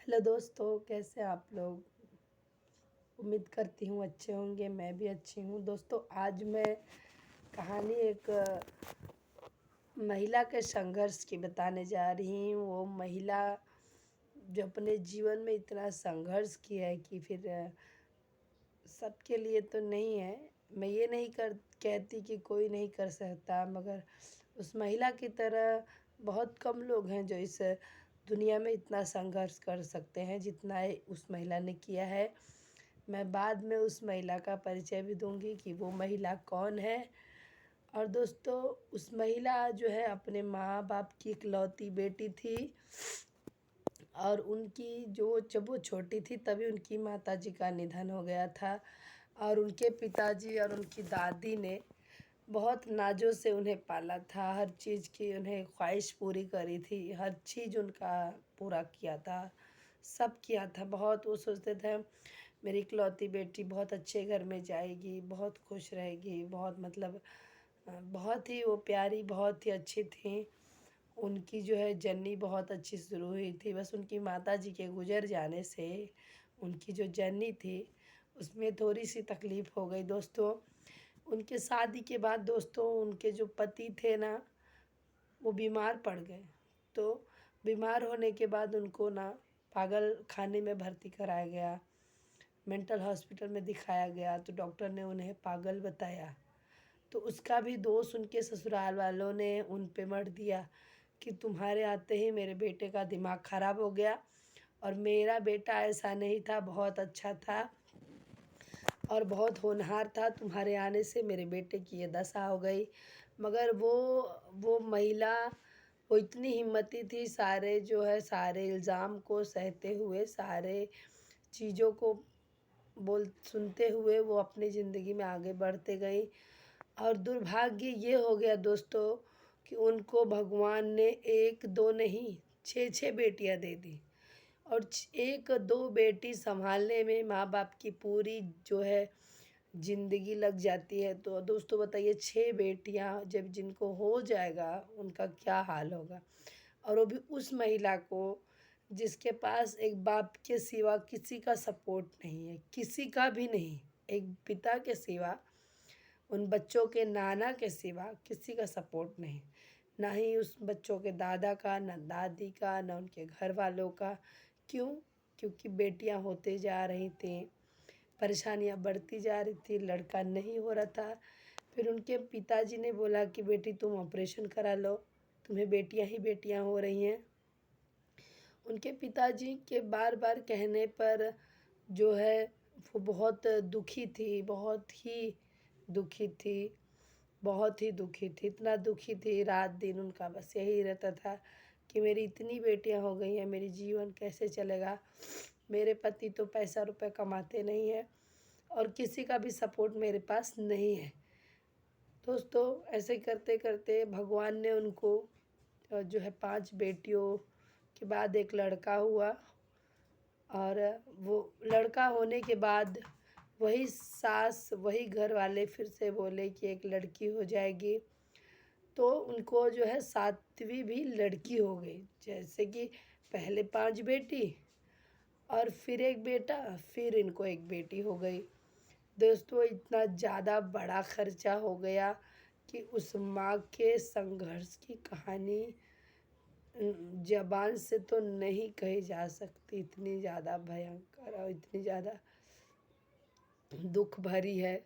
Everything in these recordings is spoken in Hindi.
हेलो दोस्तों, कैसे हैं आप लोग। उम्मीद करती हूँ अच्छे होंगे। मैं भी अच्छी हूँ। दोस्तों, आज मैं कहानी एक महिला के संघर्ष की बताने जा रही हूँ। वो महिला जो अपने जीवन में इतना संघर्ष किया है कि फिर सबके लिए तो नहीं है। मैं ये नहीं कर कहती कि कोई नहीं कर सकता, मगर उस महिला की तरह बहुत कम लोग हैं जो इस दुनिया में इतना संघर्ष कर सकते हैं जितना उस महिला ने किया है। मैं बाद में उस महिला का परिचय भी दूंगी कि वो महिला कौन है। और दोस्तों, उस महिला जो है अपने माँ बाप की इकलौती बेटी थी। और उनकी जब वो छोटी थी तभी उनकी माताजी का निधन हो गया था। और उनके पिताजी और उनकी दादी ने बहुत नाज़ों से उन्हें पाला था। हर चीज़ की उन्हें ख्वाहिश पूरी करी थी। हर चीज़ उनका पूरा किया था, सब किया था। बहुत वो सोचते थे मेरी इकलौती बेटी बहुत अच्छे घर में जाएगी, बहुत खुश रहेगी, बहुत मतलब बहुत ही वो प्यारी, बहुत ही अच्छी थी। उनकी जो है जर्नी बहुत अच्छी शुरू हुई थी। बस उनकी माताजी के गुज़र जाने से उनकी जो जर्नी थी उसमें थोड़ी सी तकलीफ़ हो गई दोस्तों। उनके शादी के बाद दोस्तों उनके जो पति थे ना, वो बीमार पड़ गए। तो बीमार होने के बाद उनको ना पागल खाने में भर्ती कराया गया, मेंटल हॉस्पिटल में दिखाया गया। तो डॉक्टर ने उन्हें पागल बताया। तो उसका भी दोष उनके ससुराल वालों ने उन पे मढ़ दिया कि तुम्हारे आते ही मेरे बेटे का दिमाग ख़राब हो गया। और मेरा बेटा ऐसा नहीं था, बहुत अच्छा था और बहुत होनहार था। तुम्हारे आने से मेरे बेटे की ये दशा हो गई। मगर वो महिला, वो इतनी हिम्मती थी, सारे जो है सारे इल्ज़ाम को सहते हुए, सारे चीज़ों को सुनते हुए वो अपनी ज़िंदगी में आगे बढ़ते गई। और दुर्भाग्य ये हो गया दोस्तों कि उनको भगवान ने एक दो नहीं, छः छः बेटियां दे दी। और एक दो बेटी संभालने में माँ बाप की पूरी जो है ज़िंदगी लग जाती है। तो दोस्तों बताइए, छः बेटियां जब जिनको हो जाएगा उनका क्या हाल होगा। और वो भी उस महिला को जिसके पास एक बाप के सिवा किसी का सपोर्ट नहीं है, किसी का भी नहीं। एक पिता के सिवा, उन बच्चों के नाना के सिवा किसी का सपोर्ट नहीं। ना ही उस बच्चों के दादा का, ना दादी का, ना उनके घर वालों का। क्यों? क्योंकि बेटियां होते जा रही थी, परेशानियां बढ़ती जा रही थी, लड़का नहीं हो रहा था। फिर उनके पिताजी ने बोला कि बेटी तुम ऑपरेशन करा लो, तुम्हें बेटियां ही बेटियां हो रही हैं। उनके पिताजी के बार बार कहने पर जो है वो बहुत दुखी थी, बहुत ही दुखी थी, बहुत ही दुखी थी। इतना दुखी थी, रात दिन उनका बस यही रहता था कि मेरी इतनी बेटियां हो गई हैं, मेरी जीवन कैसे चलेगा। मेरे पति तो पैसा रुपए कमाते नहीं हैं और किसी का भी सपोर्ट मेरे पास नहीं है। दोस्तों, ऐसे करते करते भगवान ने उनको जो है 5 बेटियों के बाद एक लड़का हुआ। और वो लड़का होने के बाद वही सास, वही घर वाले फिर से बोले कि एक लड़की हो जाएगी। तो उनको जो है 7वीं भी लड़की हो गई। जैसे कि पहले 5 बेटी और फिर एक बेटा, फिर इनको एक बेटी हो गई। दोस्तों, इतना ज़्यादा बड़ा खर्चा हो गया कि उस माँ के संघर्ष की कहानी ज़बान से तो नहीं कही जा सकती। इतनी ज़्यादा भयंकर और इतनी ज़्यादा दुख भरी है।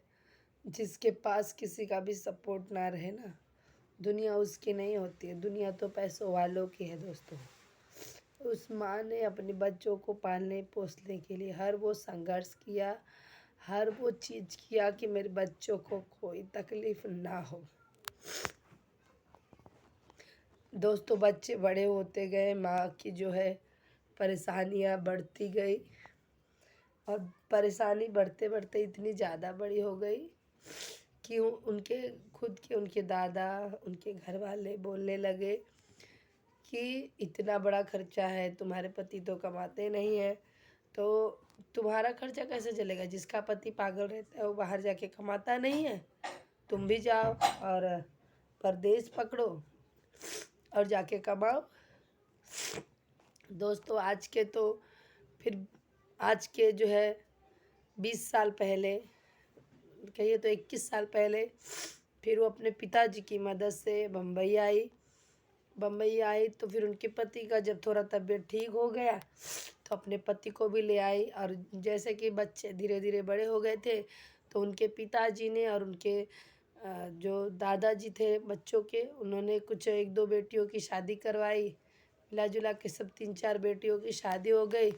जिसके पास किसी का भी सपोर्ट ना रहे ना, दुनिया उसकी नहीं होती है, दुनिया तो पैसों वालों की है दोस्तों। उस माँ ने अपने बच्चों को पालने पोसने के लिए हर वो संघर्ष किया, हर वो चीज़ किया कि मेरे बच्चों को कोई तकलीफ़ ना हो। दोस्तों, बच्चे बड़े होते गए, माँ की जो है परेशानियाँ बढ़ती गई। और परेशानी बढ़ते बढ़ते इतनी ज़्यादा बड़ी हो गई कि उनके खुद के उनके दादा, उनके घर वाले बोलने लगे कि इतना बड़ा खर्चा है, तुम्हारे पति तो कमाते नहीं हैं, तो तुम्हारा खर्चा कैसे चलेगा। जिसका पति पागल रहता है वो बाहर जाके कमाता नहीं है, तुम भी जाओ और परदेश पकड़ो और जाके कमाओ। दोस्तों, आज के तो फिर आज के जो है 20 साल पहले, कहिए तो 21 साल पहले, फिर वो अपने पिताजी की मदद से बम्बई आई। बम्बई आई तो फिर उनके पति का जब थोड़ा तबीयत ठीक हो गया तो अपने पति को भी ले आई। और जैसे कि बच्चे धीरे धीरे बड़े हो गए थे तो उनके पिताजी ने और उनके जो दादाजी थे बच्चों के, उन्होंने कुछ 1-2 बेटियों की शादी करवाई। मिला जुला के सब 3-4 बेटियों की शादी हो गई।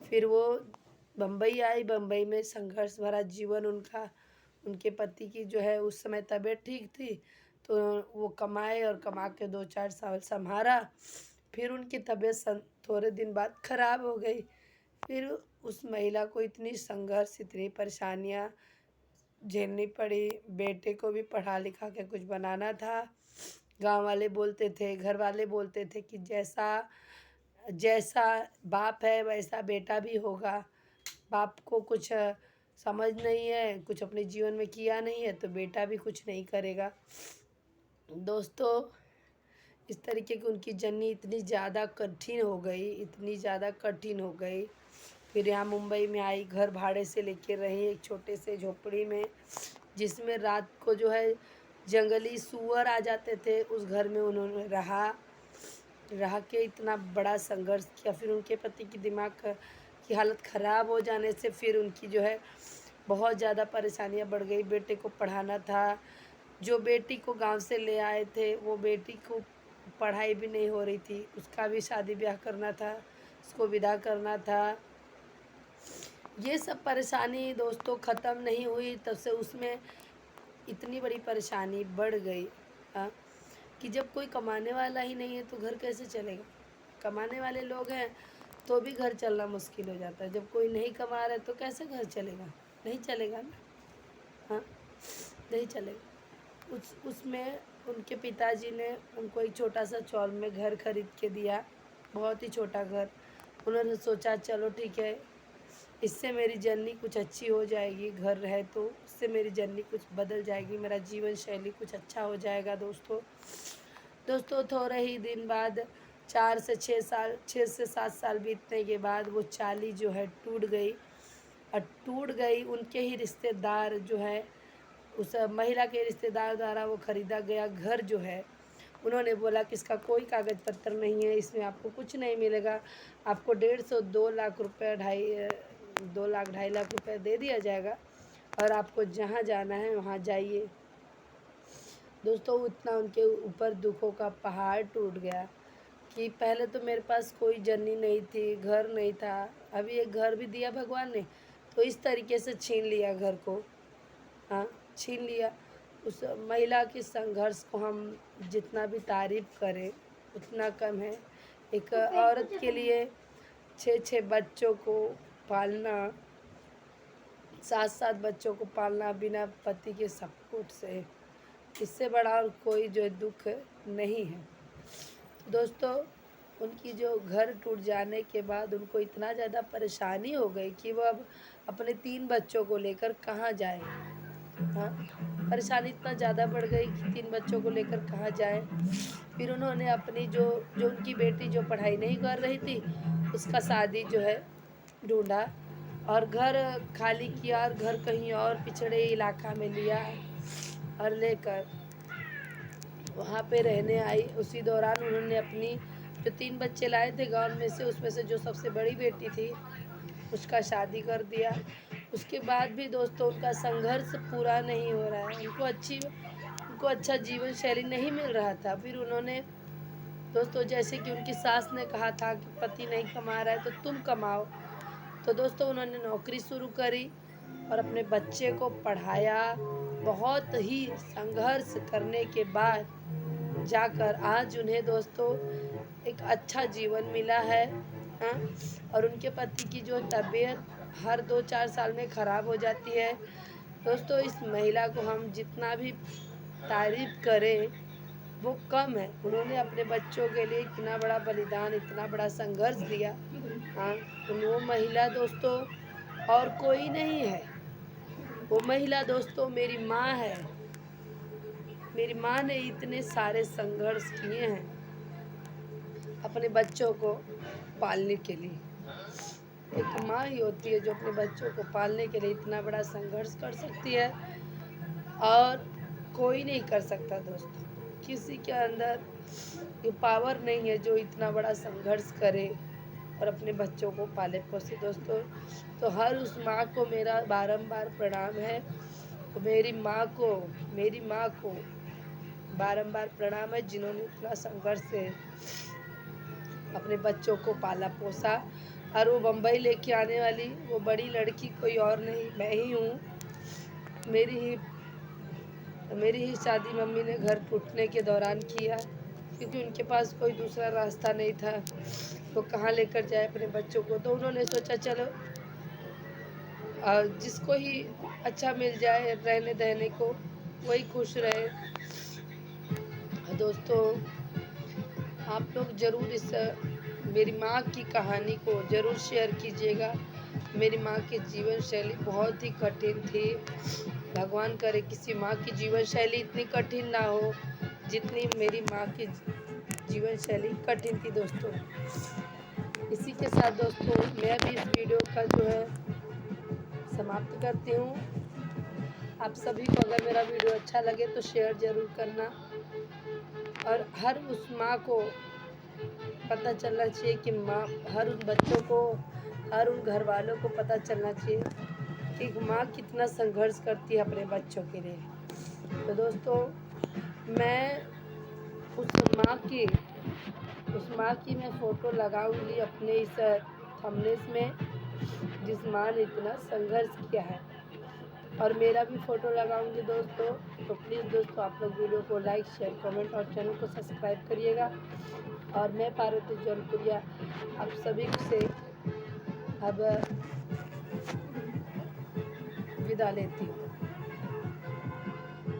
फिर वो बम्बई आई। बम्बई में संघर्ष भरा जीवन उनका, उनके पति की जो है उस समय तबीयत ठीक थी तो वो कमाए और कमा के 2-4 साल संभाला। फिर उनकी तबीयत थोड़े दिन बाद खराब हो गई। फिर उस महिला को इतनी संघर्ष, इतनी परेशानियां झेलनी पड़ी। बेटे को भी पढ़ा लिखा के कुछ बनाना था। गांव वाले बोलते थे, घर वाले बोलते थे कि जैसा जैसा बाप है वैसा बेटा भी होगा। बाप को कुछ समझ नहीं है, कुछ अपने जीवन में किया नहीं है तो बेटा भी कुछ नहीं करेगा। दोस्तों, इस तरीके की उनकी जर्नी इतनी ज़्यादा कठिन हो गई, इतनी ज़्यादा कठिन हो गई। फिर यहाँ मुंबई में आई, घर भाड़े से लेके रही एक छोटे से झोपड़ी में, जिसमें रात को जो है जंगली सूअर आ जाते थे। उस घर में उन्होंने रह के इतना बड़ा संघर्ष किया। फिर उनके पति की दिमाग की हालत ख़राब हो जाने से फिर उनकी जो है बहुत ज़्यादा परेशानियां बढ़ गई। बेटे को पढ़ाना था, जो बेटी को गांव से ले आए थे वो बेटी को पढ़ाई भी नहीं हो रही थी, उसका भी शादी ब्याह करना था, उसको विदा करना था। ये सब परेशानी दोस्तों ख़त्म नहीं हुई तब से उसमें इतनी बड़ी परेशानी बढ़ गई। हाँ, कि जब कोई कमाने वाला ही नहीं है तो घर कैसे चलेगा। कमाने वाले लोग हैं तो भी घर चलना मुश्किल हो जाता है। जब कोई नहीं कमा रहा है तो कैसे घर चलेगा, नहीं चलेगा ना। हाँ, नहीं चलेगा। उसमें उनके पिताजी ने उनको एक छोटा सा चौल में घर खरीद के दिया, बहुत ही छोटा घर। उन्होंने सोचा चलो ठीक है, इससे मेरी जर्नी कुछ अच्छी हो जाएगी, घर रहे तो इससे मेरी जर्नी कुछ बदल जाएगी, मेरा जीवन शैली कुछ अच्छा हो जाएगा। दोस्तों थोड़े ही दिन बाद 6 से 7 साल बीतने के बाद वो चाली जो है टूट गई। और टूट गई उनके ही रिश्तेदार जो है, उस महिला के रिश्तेदार द्वारा वो ख़रीदा गया घर जो है, उन्होंने बोला कि इसका कोई कागज़ पत्र नहीं है, इसमें आपको कुछ नहीं मिलेगा, आपको 1.5-2 लाख रुपये 2 लाख 2.5 लाख रुपये दे दिया जाएगा और आपको जहाँ जाना है वहाँ जाइए। दोस्तों उतना उनके ऊपर दुखों का पहाड़ टूट गया कि पहले तो मेरे पास कोई जर्नी नहीं थी, घर नहीं था, अभी एक घर भी दिया भगवान ने तो इस तरीके से छीन लिया घर को। हाँ, छीन लिया। उस महिला के संघर्ष को हम जितना भी तारीफ़ करें उतना कम है। एक औरत के लिए 6-6 बच्चों को पालना, 7-7 बच्चों को पालना बिना पति के सपोर्ट से, इससे बड़ा और कोई जो दुख नहीं है। दोस्तों उनकी जो घर टूट जाने के बाद उनको इतना ज़्यादा परेशानी हो गई कि वो अब अपने 3 बच्चों को लेकर कहाँ जाए। हाँ, परेशानी इतना ज़्यादा बढ़ गई कि 3 बच्चों को लेकर कहाँ जाए। फिर उन्होंने अपनी जो जो उनकी बेटी जो पढ़ाई नहीं कर रही थी उसका शादी जो है ढूंढा और घर खाली किया और घर कहीं और पिछड़े इलाका में लिया और लेकर वहाँ पे रहने आई। उसी दौरान उन्होंने अपनी जो 3 बच्चे लाए थे गाँव में से, उसमें से जो सबसे बड़ी बेटी थी उसका शादी कर दिया। उसके बाद भी दोस्तों उनका संघर्ष पूरा नहीं हो रहा है, उनको अच्छा जीवन शैली नहीं मिल रहा था। फिर उन्होंने दोस्तों जैसे कि उनकी सास ने कहा था कि पति नहीं कमा रहा है तो तुम कमाओ, तो दोस्तों उन्होंने नौकरी शुरू करी और अपने बच्चे को पढ़ाया। बहुत ही संघर्ष करने के बाद जाकर आज उन्हें दोस्तों एक अच्छा जीवन मिला है। हाँ, और उनके पति की जो तबीयत हर 2-4 साल में ख़राब हो जाती है। दोस्तों इस महिला को हम जितना भी तारीफ़ करें वो कम है। उन्होंने अपने बच्चों के लिए इतना बड़ा बलिदान, इतना बड़ा संघर्ष दिया। हाँ, वो महिला दोस्तों और कोई नहीं है। वो महिला दोस्तों मेरी माँ है। मेरी माँ ने इतने सारे संघर्ष किए हैं अपने बच्चों को पालने के लिए। एक माँ ही होती है जो अपने बच्चों को पालने के लिए इतना बड़ा संघर्ष कर सकती है, और कोई नहीं कर सकता दोस्तों। किसी के अंदर ये पावर नहीं है जो इतना बड़ा संघर्ष करे और अपने बच्चों को पाले पोसे दोस्तों। तो हर उस माँ को मेरा बारंबार प्रणाम है। तो मेरी माँ को बारंबार प्रणाम है, जिन्होंने इतना संघर्ष से अपने बच्चों को पाला पोसा। और वो बम्बई लेके आने वाली वो बड़ी लड़की कोई और नहीं, मैं ही हूँ। मेरी ही मेरी ही शादी मम्मी ने घर टूटने के दौरान किया, क्योंकि उनके पास कोई दूसरा रास्ता नहीं था। वो कहाँ लेकर जाए अपने बच्चों को, तो उन्होंने सोचा चलो जिसको ही अच्छा मिल जाए रहने रहने को, वही खुश रहे। दोस्तों, आप लोग ज़रूर इस मेरी माँ की कहानी को ज़रूर शेयर कीजिएगा। मेरी माँ की जीवन शैली बहुत ही कठिन थी। भगवान करे किसी माँ की जीवन शैली इतनी कठिन ना हो जितनी मेरी माँ की जीवन शैली कठिन थी दोस्तों। इसी के साथ दोस्तों मैं भी इस वीडियो का जो है समाप्त करती हूँ। आप सभी को अगर मेरा वीडियो अच्छा लगे तो शेयर ज़रूर करना, और हर उस माँ को पता चलना चाहिए कि माँ, हर उन बच्चों को, हर उन घर वालों को पता चलना चाहिए कि एक माँ कितना संघर्ष करती है अपने बच्चों के लिए। तो दोस्तों, मैं उस माँ की मैं फ़ोटो लगाऊंगी अपने इस थंबनेल में, जिस माँ ने इतना संघर्ष किया है, और मेरा भी फ़ोटो लगाऊंगी दोस्तों। तो प्लीज़ दोस्तों, आप लोग वीडियो को लाइक शेयर कमेंट और चैनल को सब्सक्राइब करिएगा। और मैं पार्वती जौनपुरिया आप सभी से अब विदा लेती हूँ।